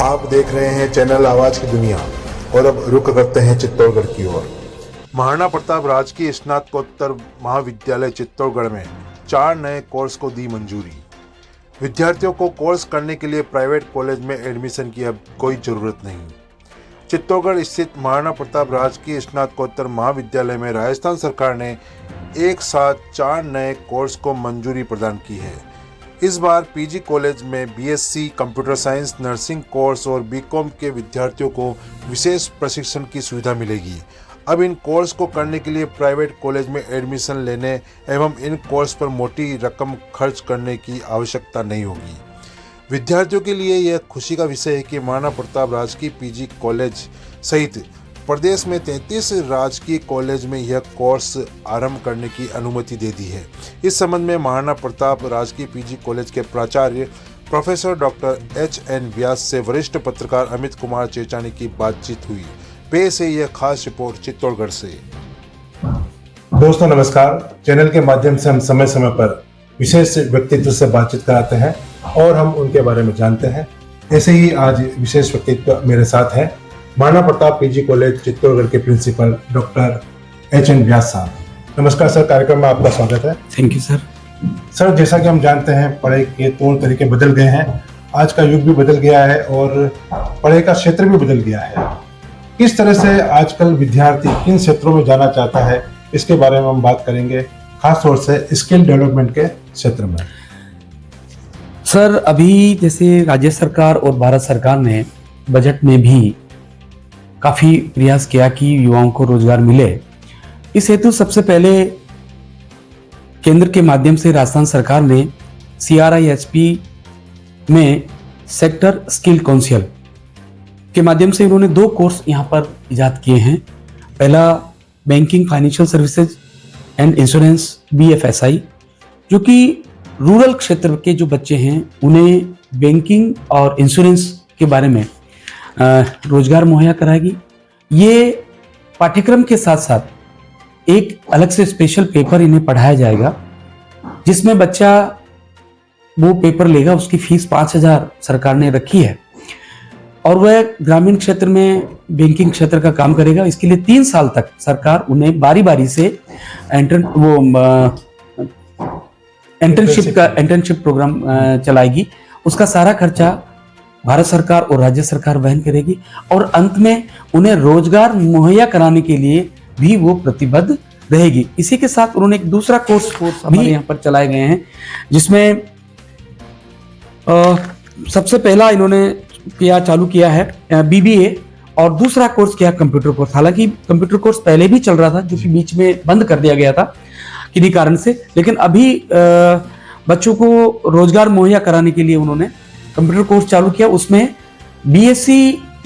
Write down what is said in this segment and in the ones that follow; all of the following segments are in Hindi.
आप देख रहे हैं चैनल आवाज की दुनिया और अब रुक करते हैं चित्तौड़गढ़ की ओर। महाराणा प्रताप राजकीय स्नातकोत्तर महाविद्यालय चित्तौड़गढ़ में 4 नए कोर्स को दी मंजूरी। विद्यार्थियों को कोर्स करने के लिए प्राइवेट कॉलेज में एडमिशन की अब कोई ज़रूरत नहीं। चित्तौड़गढ़ स्थित महाराणा प्रताप राजकीय स्नातकोत्तर महाविद्यालय में राजस्थान सरकार ने एक साथ 4 नए कोर्स को मंजूरी प्रदान की है। इस बार पीजी कॉलेज में BSc computer science nursing course और बीकॉम के विद्यार्थियों को विशेष प्रशिक्षण की सुविधा मिलेगी। अब इन कोर्स को करने के लिए प्राइवेट कॉलेज में एडमिशन लेने एवं इन कोर्स पर मोटी रकम खर्च करने की आवश्यकता नहीं होगी। विद्यार्थियों के लिए यह खुशी का विषय है कि महाराणा प्रताप राजकीय पीजी कॉलेज सहित प्रदेश में 33 राजकीय कॉलेज में यह कोर्स आरंभ करने की अनुमति दे दी है। इस संबंध में महाराणा प्रताप राजकीय पीजी कॉलेज के प्राचार्य प्रोफेसर डॉक्टर एच.एन. व्यास से वरिष्ठ पत्रकार अमित कुमार चेचानी की बातचीत हुई। पेश है यह खास रिपोर्ट चित्तौड़गढ़ से। दोस्तों नमस्कार। चैनल के माध्यम से हम समय समय पर विशेष व्यक्तित्व से बातचीत कराते हैं और हम उनके बारे में जानते हैं। ऐसे ही आज विशेष व्यक्तित्व मेरे साथ है महाराणा प्रताप पीजी कॉलेज चित्तौड़गढ़ के प्रिंसिपल डॉक्टर एच.एन. व्यास साहब। नमस्कार सर, कार्यक्रम में आपका स्वागत है। Thank you sir. सर, जैसा कि हम जानते हैं पढ़ाई के तौर तरीके बदल गए हैं, आज का युग भी बदल गया है और पढ़ाई का क्षेत्र भी बदल गया है। किस तरह से आजकल विद्यार्थी किन क्षेत्रों में जाना चाहता है, इसके बारे में हम बात करेंगे, खासतौर से स्किल डेवलपमेंट के क्षेत्र में। सर, अभी जैसे राज्य सरकार और भारत सरकार ने बजट में भी काफ़ी प्रयास किया कि युवाओं को रोजगार मिले। इस हेतु सबसे पहले केंद्र के माध्यम से राजस्थान सरकार ने CRISP में सेक्टर स्किल काउंसिल के माध्यम से उन्होंने 2 कोर्स यहाँ पर इजाद किए हैं। पहला banking financial services and insurance BFSI, जो कि रूरल क्षेत्र के जो बच्चे हैं उन्हें बैंकिंग और इंश्योरेंस के बारे में रोजगार मुहैया कराएगी। ये पाठ्यक्रम के साथ साथ एक अलग से स्पेशल पेपर इन्हें पढ़ाया जाएगा, जिसमें बच्चा वो पेपर लेगा। उसकी फीस 5,000 सरकार ने रखी है और वह ग्रामीण क्षेत्र में बैंकिंग क्षेत्र का काम करेगा। इसके लिए 3 साल तक सरकार उन्हें बारी बारी से इंटर्नशिप प्रोग्राम चलाएगी। उसका सारा खर्चा भारत सरकार और राज्य सरकार वहन करेगी और अंत में उन्हें रोजगार मुहैया कराने के लिए भी वो प्रतिबद्ध रहेगी। इसी के साथ उन्होंने एक दूसरा कोर्स हमारे यहाँ पर चलाए गए हैं, जिसमें सबसे पहला इन्होंने चालू किया है BBA और दूसरा कोर्स किया कंप्यूटर कोर्स। हालांकि कंप्यूटर कोर्स पहले भी चल रहा था, जो कि बीच में बंद कर दिया गया था किन्हीं कारण से, लेकिन अभी बच्चों को रोजगार मुहैया कराने के लिए उन्होंने कंप्यूटर कोर्स चालू किया। उसमें BSc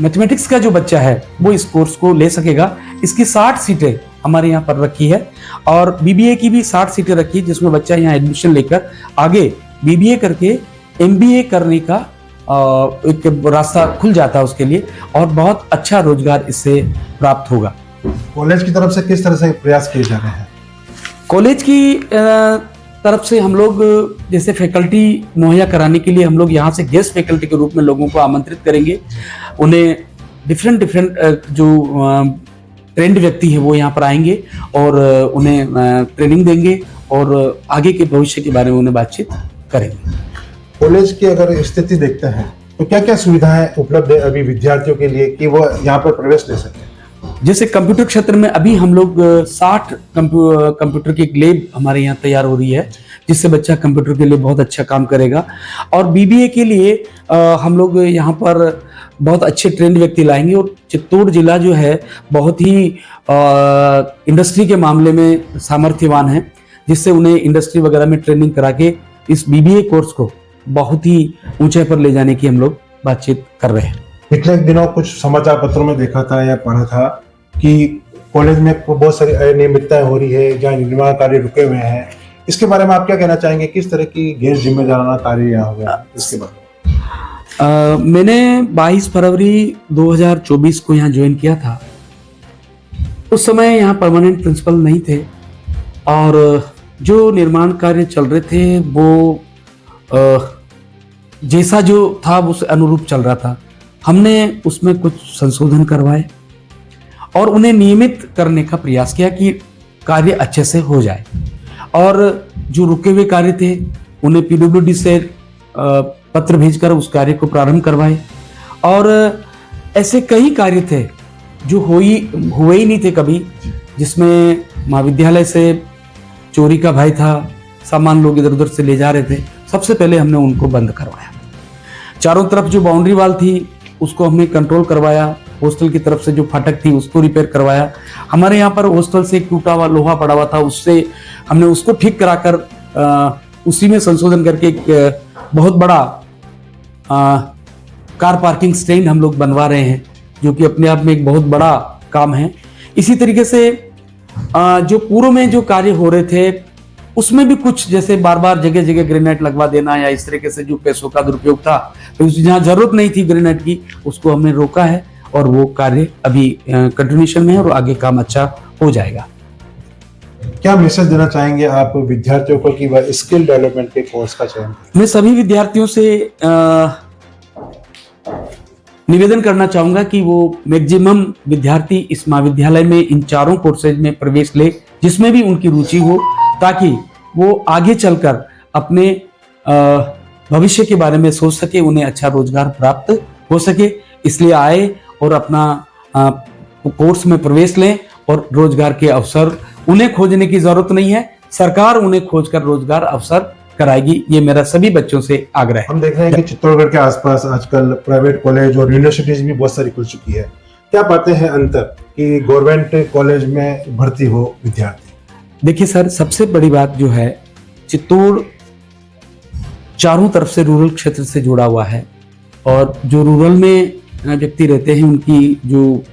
मैथमेटिक्स का जो बच्चा है वो इस कोर्स को ले सकेगा। इसकी 60 सीटें हमारे यहाँ पर रखी है और BBA की भी 60 सीटें रखी है, जिसमें बच्चा यहाँ एडमिशन लेकर आगे BBA करके MBA करने का एक रास्ता खुल जाता है उसके लिए और बहुत अच्छा रोजगार इससे प्राप्त होगा। कॉलेज की तरफ से किस तरह से प्रयास किए जा रहे हैं? कॉलेज की तरफ से हम लोग जैसे फैकल्टी मुहैया कराने के लिए हम लोग यहाँ से गेस्ट फैकल्टी के रूप में लोगों को आमंत्रित करेंगे। उन्हें डिफरेंट जो ट्रेंड व्यक्ति है वो यहाँ पर आएंगे और उन्हें ट्रेनिंग देंगे और आगे के भविष्य के बारे में उन्हें बातचीत करेंगे। कॉलेज की अगर स्थिति देखते हैं तो क्या क्या सुविधाएं उपलब्ध है अभी विद्यार्थियों के लिए कि वो यहाँ पर प्रवेश ले सकें? जैसे कंप्यूटर क्षेत्र में अभी हम लोग 60 कंप्यूटर की एक लैब हमारे यहाँ तैयार हो रही है, जिससे बच्चा कंप्यूटर के लिए बहुत अच्छा काम करेगा। और BBA के लिए हम लोग यहाँ पर बहुत अच्छे ट्रेंड व्यक्ति लाएंगे और चित्तौड़ जिला जो है बहुत ही इंडस्ट्री के मामले में सामर्थ्यवान है, जिससे उन्हें इंडस्ट्री वगैरह में ट्रेनिंग करा के इस BBA कोर्स को बहुत ही ऊंचाई पर ले जाने की हम लोग बातचीत कर रहे हैं। पिछले दिनों कुछ समाचार पत्रों में देखा था या पढ़ा था कि कॉलेज में बहुत सारी अनियमितताएं हो रही है, जहाँ निर्माण कार्य रुके हुए हैं। इसके बारे में आप क्या कहना चाहेंगे? किस तरह की गैर जिम्मेदाराना कार्य यहाँ हो गया इसके बारे में? मैंने 22 फरवरी 2024 को यहाँ ज्वाइन किया था। उस समय यहाँ परमानेंट प्रिंसिपल नहीं थे और जो निर्माण कार्य चल रहे थे वो जैसा जो था उस अनुरूप चल रहा था। हमने उसमें कुछ संशोधन करवाए और उन्हें नियमित करने का प्रयास किया कि कार्य अच्छे से हो जाए। और जो रुके हुए कार्य थे उन्हें पीडब्ल्यूडी से पत्र भेजकर उस कार्य को प्रारंभ करवाए। और ऐसे कई कार्य थे जो हुए ही नहीं थे कभी, जिसमें महाविद्यालय से चोरी का भय था, सामान लोग इधर उधर से ले जा रहे थे। सबसे पहले हमने उनको बंद करवाया। चारों तरफ जो बाउंड्री वाल थी उसको हमने कंट्रोल करवाया। हॉस्टल की तरफ से जो फाटक थी उसको रिपेयर करवाया। हमारे यहाँ पर हॉस्टल से एक टूटा हुआ लोहा पड़ा हुआ था, उससे हमने उसको ठीक कराकर उसी में संशोधन करके एक बहुत बड़ा कार पार्किंग स्टैंड हम लोग बनवा रहे हैं, जो कि अपने आप में एक बहुत बड़ा काम है। इसी तरीके से जो पूर्व में जो कार्य हो रहे थे उसमें भी कुछ, जैसे बार बार जगह जगह ग्रेनेड लगवा देना या इस तरीके से जो पैसों का दुरुपयोग था, तो जहाँ जरूरत नहीं थी ग्रेनेड की उसको हमने रोका है और वो कार्य अभी कंटिन्यूएशन में है और आगे काम अच्छा हो जाएगा। क्या मैसेज देना चाहेंगे आप विद्यार्थियों को कि वह स्किल डेवलपमेंट के कोर्स का चयन करें? मैं सभी विद्यार्थियों से निवेदन करना चाहूंगा कि वो मैक्सिमम विद्यार्थी इस महाविद्यालय में इन चारों कोर्सेज में प्रवेश ले जिसमें भी उनकी रुचि हो, ताकि वो आगे चलकर अपने भविष्य के बारे में सोच सके, उन्हें अच्छा रोजगार प्राप्त हो सके। इसलिए आए और अपना कोर्स में प्रवेश लें और रोजगार के अवसर उन्हें खोजने की जरूरत नहीं है, सरकार उन्हें खोजकर रोजगार अवसर कराएगी। ये मेरा सभी बच्चों से आग्रह है। हम देख रहे हैं कि चित्तौड़गढ़ के आसपास आजकल प्राइवेट कॉलेज और यूनिवर्सिटीज भी बहुत सारी खुल चुकी है। क्या पाते हैं अंतर कि गवर्नमेंट कॉलेज में भर्ती हो विद्यार्थी? देखिए सर, सबसे बड़ी बात जो है, चित्तौड़ चारों तरफ से रूरल क्षेत्र से जुड़ा हुआ है और जो रूरल में व्यक्ति रहते हैं उनकी जो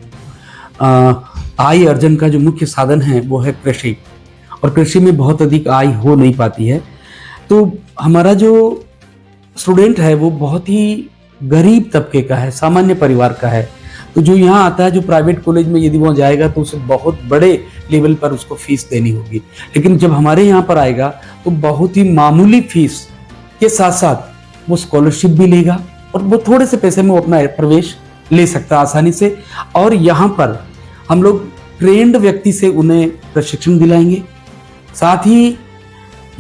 आय अर्जन का जो मुख्य साधन है वो है कृषि, और कृषि में बहुत अधिक आय हो नहीं पाती है। तो हमारा जो स्टूडेंट है वो बहुत ही गरीब तबके का है, सामान्य परिवार का है। तो जो यहाँ आता है, जो प्राइवेट कॉलेज में यदि वो जाएगा तो उसे बहुत बड़े लेवल पर उसको फीस देनी होगी, लेकिन जब हमारे यहाँ पर आएगा तो बहुत ही मामूली फीस के साथ साथ वो स्कॉलरशिप भी लेगा और वो थोड़े से पैसे में वो अपना प्रवेश ले सकता है आसानी से। और यहाँ पर हम लोग ट्रेंड व्यक्ति से उन्हें प्रशिक्षण दिलाएंगे। साथ ही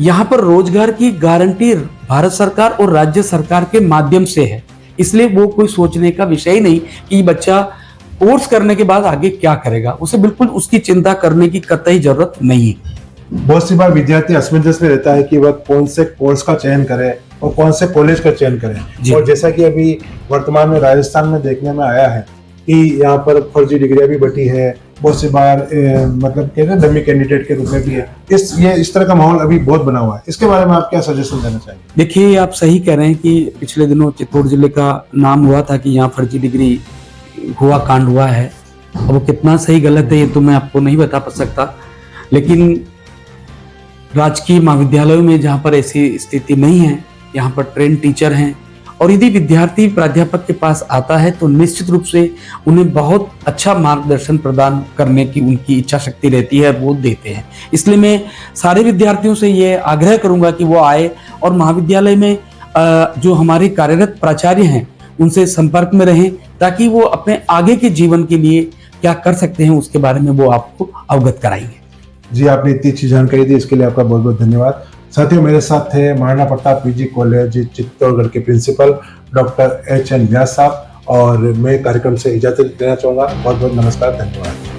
यहाँ पर रोजगार की गारंटी भारत सरकार और राज्य सरकार के माध्यम से है, इसलिए वो कोई सोचने का विषय ही नहीं कि बच्चा कोर्स करने के बाद आगे क्या करेगा, उसे बिल्कुल उसकी चिंता करने की कतई जरूरत नहीं है। बहुत सी बार विद्यार्थी असमंजस में रहता है कि वह कौन से कोर्स का चयन करे और कौन से कॉलेज का चयन करें। और जैसा कि अभी वर्तमान में राजस्थान में देखने में आया है कि यहाँ पर फर्जी डिग्रियां भी बटी है, बहुत सी बार मतलब कहते हैं डमी कैंडिडेट के रूप में भी है। इस तरह का माहौल अभी बहुत बना हुआ है, इसके बारे में आप क्या सजेशन देना चाहेंगे? देखिए, आप सही कह रहे हैं कि पिछले दिनों चित्तौड़ जिले का नाम हुआ था कि यहाँ फर्जी डिग्री हुआ, कांड हुआ है। अब वो कितना सही गलत है ये तो मैं आपको नहीं बता सकता, लेकिन राजकीय महाविद्यालयों में जहाँ पर ऐसी स्थिति नहीं है, यहाँ पर ट्रेंड टीचर हैं, और यदि विद्यार्थी प्राध्यापक के पास आता है तो निश्चित रूप से उन्हें बहुत अच्छा मार्गदर्शन प्रदान करने की उनकी इच्छा शक्ति रहती है, वो देते हैं। इसलिए मैं सारे विद्यार्थियों से ये आग्रह करूंगा कि वो आए और महाविद्यालय में जो हमारे कार्यरत प्राचार्य हैं उनसे संपर्क में रहें, ताकि वो अपने आगे के जीवन के लिए क्या कर सकते हैं उसके बारे में वो आपको अवगत कराएंगे। जी, आपने इतनी अच्छी जानकारी दी, इसके लिए आपका बहुत बहुत धन्यवाद। साथियों, मेरे साथ थे महाराणा प्रताप पीजी कॉलेज चित्तौड़गढ़ के प्रिंसिपल डॉक्टर HN व्यास साहब, और मैं कार्यक्रम से इजाजत लेना चाहूंगा। बहुत बहुत नमस्कार, धन्यवाद।